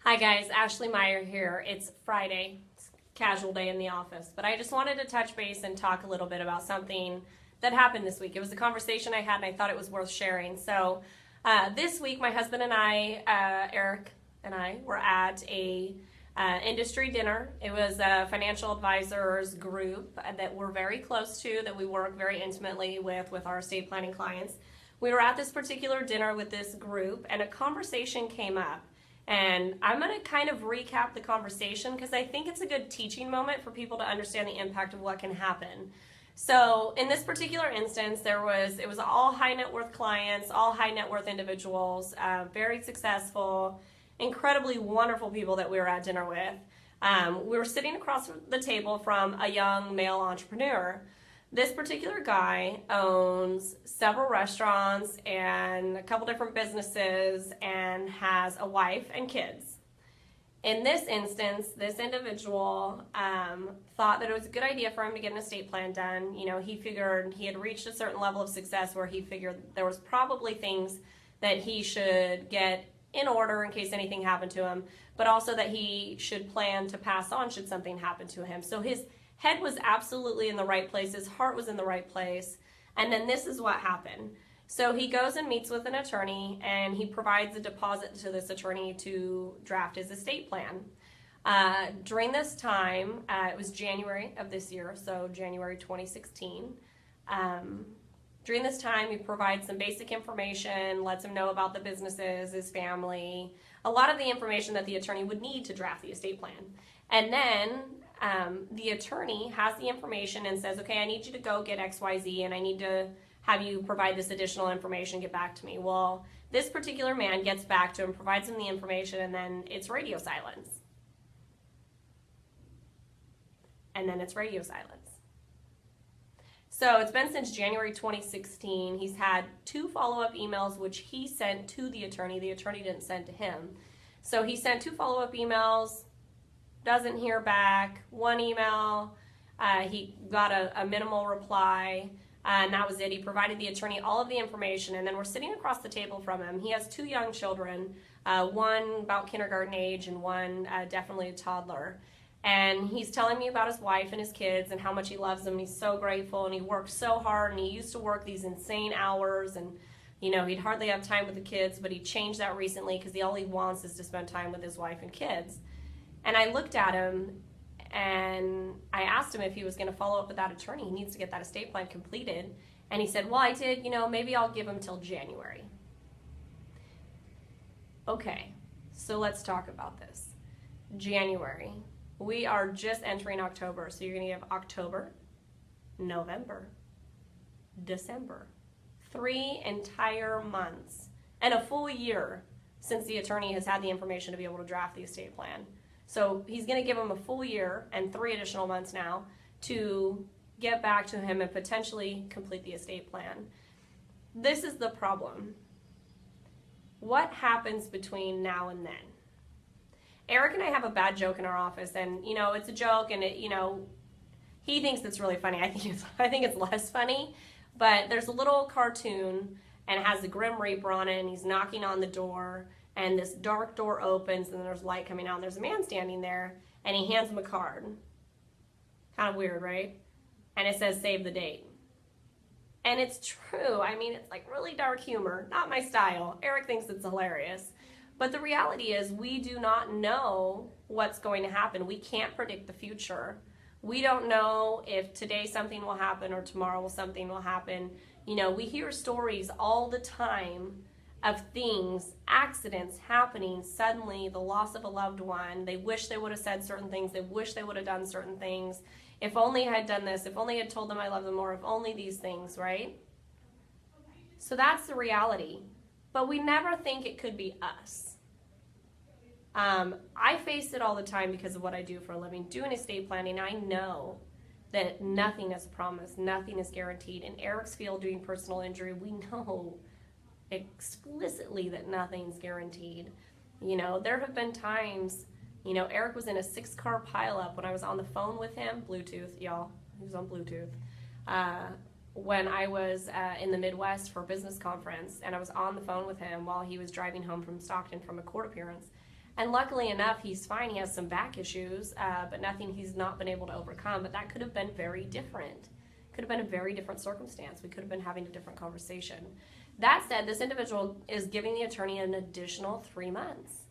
Hi guys, Ashley Meyer here. It's Friday, it's casual day in the office, but I just wanted to touch base and talk a little bit about something that happened this week. It was a conversation I had and I thought it was worth sharing. So this week my husband and I, Eric and I, were at a industry dinner. It was a financial advisors group that we're very close to, that we work very intimately with our estate planning clients. We were at this particular dinner with this group and a conversation came up. And I'm going to kind of recap the conversation because I think it's a good teaching moment for people to understand the impact of what can happen. So in this particular instance, it was all high net worth clients, all high net worth individuals, very successful, incredibly wonderful people that we were at dinner with. We were sitting across the table from a young male entrepreneur. This particular guy owns several restaurants and a couple different businesses and has a wife and kids. In this instance, this individual thought that it was a good idea for him to get an estate plan done. You know, he figured he had reached a certain level of success where he figured there was probably things that he should get in order in case anything happened to him, but also that he should plan to pass on should something happen to him. So his head was absolutely in the right place. His heart was in the right place. And then this is what happened. So he goes and meets with an attorney and he provides a deposit to this attorney to draft his estate plan. During this time, it was January of this year, so January 2016. During this time, he provides some basic information, lets him know about the businesses, his family, a lot of the information that the attorney would need to draft the estate plan. And then the attorney has the information and says, okay, I need you to go get XYZ and I need to have you provide this additional information, get back to me. Well, this particular man gets back to him, provides him the information, and then it's radio silence. And then it's radio silence. So it's been since January 2016. He's had 2 follow-up emails, which he sent to the attorney. The attorney didn't send to him. So he sent 2 follow-up emails, doesn't hear back. 1 email, he got a minimal reply, and that was it. He provided the attorney all of the information, and then we're sitting across the table from him. He has 2 young children, one about kindergarten age and one definitely a toddler. And he's telling me about his wife and his kids and how much he loves them. He's so grateful, and he works so hard, and he used to work these insane hours, and you know, he'd hardly have time with the kids, but he changed that recently because all he wants is to spend time with his wife and kids. And I looked at him and I asked him if he was going to follow up with that attorney. He needs to get that estate plan completed. And he said, well, I did, you know, maybe I'll give him till January. Okay, so let's talk about this. January. We are just entering October, so you're going to give October, November, December. 3 entire months and a full year since the attorney has had the information to be able to draft the estate plan. So he's going to give him a full year and 3 additional months now to get back to him and potentially complete the estate plan. This is the problem. What happens between now and then? Eric and I have a bad joke in our office, and you know, it's a joke, and he thinks it's really funny. I think it's less funny, but there's a little cartoon and it has the Grim Reaper on it, and he's knocking on the door. And this dark door opens, and there's light coming out, and there's a man standing there, and he hands him a card. Kind of weird, right? And it says, save the date. And it's true. I mean, it's like really dark humor. Not my style. Eric thinks it's hilarious. But the reality is we do not know what's going to happen. We can't predict the future. We don't know if today something will happen or tomorrow something will happen. You know, we hear stories all the time of things, accidents happening suddenly, the loss of a loved one. They wish they would have said certain things. They wish they would have done certain things. If only I had done this, if only I had told them I love them more, if only these things, right? So that's the reality. But we never think it could be us. I face it all the time because of what I do for a living. Doing estate planning, I know that nothing is promised, nothing is guaranteed. In Eric's field, doing personal injury, we know explicitly that nothing's guaranteed. You know, there have been times, you know, Eric was in a 6-car pileup when I was on the phone with him, Bluetooth, y'all, he was on Bluetooth, when I was in the Midwest for a business conference, and I was on the phone with him while he was driving home from Stockton from a court appearance, And luckily enough, he's fine. He has some back issues, but nothing he's not been able to overcome. But that could have been very different. Could have been a very different circumstance. We could have been having a different conversation. That said, this individual is giving the attorney an additional 3 months.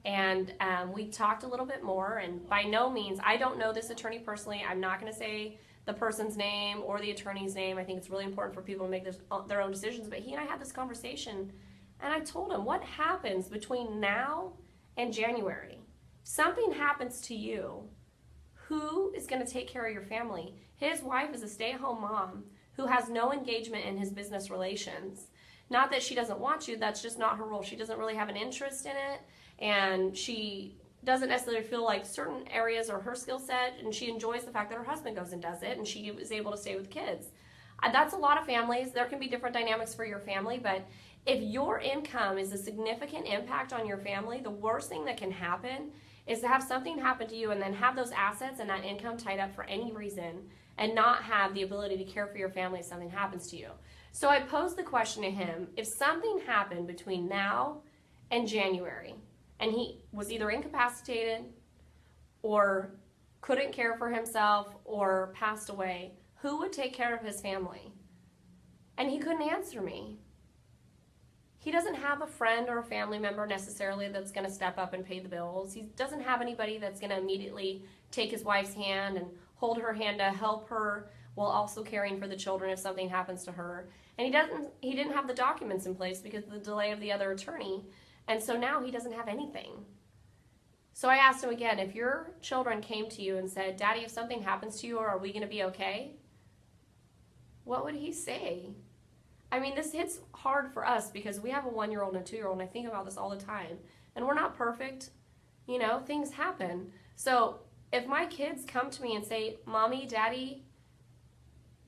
And we talked a little bit more, and by no means, I don't know this attorney personally. I'm not going to say the person's name or the attorney's name. I think it's really important for people to make their own decisions. But he and I had this conversation, and I told him, what happens between now and January? If something happens to you, who is going to take care of your family? His wife is a stay-at-home mom who has no engagement in his business relations. Not that she doesn't want to, that's just not her role. She doesn't really have an interest in it, and she doesn't necessarily feel like certain areas are her skill set, and she enjoys the fact that her husband goes and does it, and she is able to stay with kids. That's a lot of families. There can be different dynamics for your family, but if your income is a significant impact on your family, the worst thing that can happen is to have something happen to you and then have those assets and that income tied up for any reason and not have the ability to care for your family if something happens to you. So I posed the question to him, if something happened between now and January, and he was either incapacitated or couldn't care for himself or passed away, who would take care of his family? And he couldn't answer me. He doesn't have a friend or a family member necessarily that's going to step up and pay the bills. He doesn't have anybody that's going to immediately take his wife's hand and hold her hand to help her while also caring for the children if something happens to her. And he didn't have the documents in place because of the delay of the other attorney. And so now he doesn't have anything. So I asked him again, if your children came to you and said, Daddy, if something happens to you, are we going to be okay? What would he say? I mean, this hits hard for us because we have a 1-year-old and a 2-year-old, and I think about this all the time. And we're not perfect. You know, things happen. So if my kids come to me and say, Mommy, Daddy,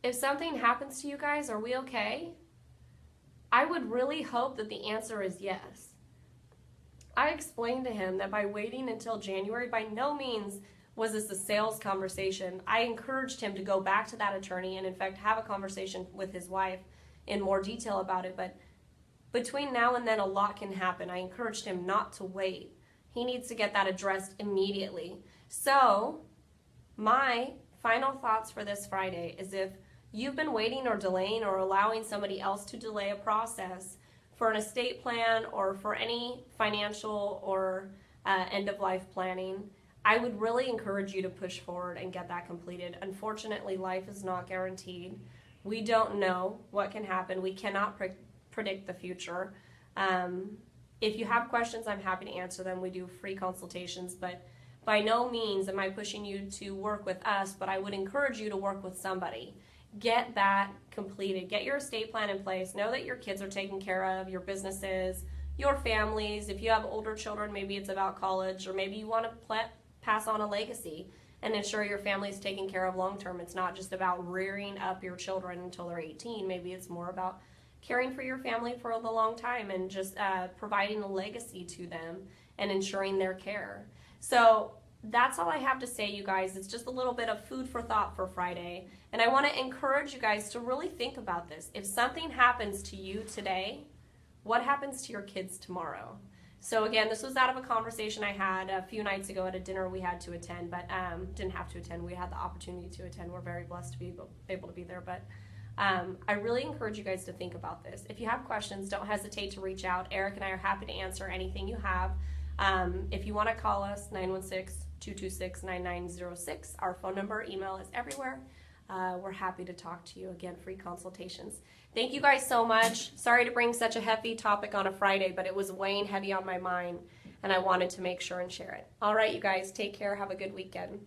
if something happens to you guys, are we okay? I would really hope that the answer is yes. I explained to him that by waiting until January, by no means was this a sales conversation. I encouraged him to go back to that attorney and, in fact, have a conversation with his wife in more detail about it. But between now and then, a lot can happen. I encouraged him not to wait. He needs to get that addressed immediately. So my final thoughts for this Friday is, if you've been waiting or delaying or allowing somebody else to delay a process for an estate plan or for any financial or end-of-life planning, I would really encourage you to push forward and get that completed. Unfortunately, life is not guaranteed. We don't know what can happen. We cannot predict the future. If you have questions, I'm happy to answer them. We do free consultations, but by no means am I pushing you to work with us, but I would encourage you to work with somebody. Get that completed. Get your estate plan in place. Know that your kids are taken care of, your businesses, your families. If you have older children, maybe it's about college, or maybe you want to pass on a legacy and ensure your family is taken care of long term. It's not just about rearing up your children until they're 18. Maybe it's more about caring for your family for the long time and just providing a legacy to them and ensuring their care. So that's all I have to say, you guys. It's just a little bit of food for thought for Friday. And I want to encourage you guys to really think about this. If something happens to you today, what happens to your kids tomorrow? So again, this was out of a conversation I had a few nights ago at a dinner we had to attend, but didn't have to attend. We had the opportunity to attend. We're very blessed to be able to be there. But I really encourage you guys to think about this. If you have questions, don't hesitate to reach out. Eric and I are happy to answer anything you have. If you want to call us, 916-226-9906. Our phone number, email is everywhere. We're happy to talk to you. Again, free consultations. Thank you guys so much. Sorry to bring such a heavy topic on a Friday, but it was weighing heavy on my mind, and I wanted to make sure and share it. All right, you guys, take care. Have a good weekend.